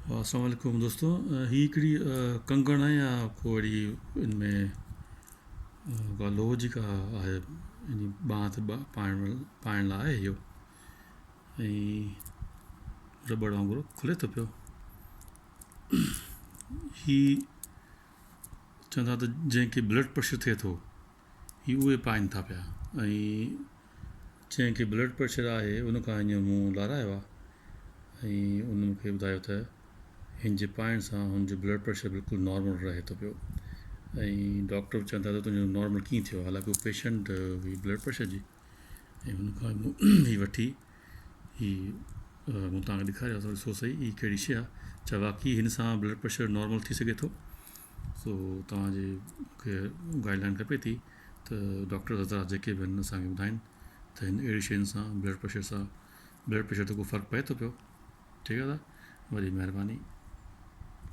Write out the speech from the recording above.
अस्सलाम वालेकुम दोस्तों। ही हिकिड़ी कंगण आहे या को अहिड़ी इनमें का लोह जी का आहे इन बांह ते पाइण लाइ आहे इहो ऐं रबड़ वांगुरु खुले थो पियो। ही चवंदा त जंहिंखे ब्लड प्रेशर थिए थो ही उहे पाइनि था पिया ऐं जंहिंखे ब्लड प्रेशर आहे उन खां हीअं मूं लारायो आहे ऐं उन मूंखे ॿुधायो त हिन जे पाइण सां हुनजो ब्लड प्रेशर बिल्कुलु नॉर्मल रहे थो पियो ऐं डॉक्टर बि चवंदा त तुंहिंजो नॉर्मल कीअं थियो। हालांकि उहो पेशेंट हुई ब्लड प्रेशर जी ऐं हुन खां मूं ही वठी ही मूं तव्हांखे ॾेखारियो थोरो ॾिसो सही ही कहिड़ी शइ आहे। छा वाक़ई हिन सां ब्लड प्रेशर नॉर्मल थी सघे थो। सो तव्हांजे मूंखे गाइडलाइन खपे थी त डॉक्टर हज़रात जेके बि आहिनि असांखे ॿुधाइनि त हिन अहिड़ी शयुनि सां ब्लड प्रेशर ते को फ़र्क़ु पए थो पियो। ठीकु आहे, वॾी महिरबानी।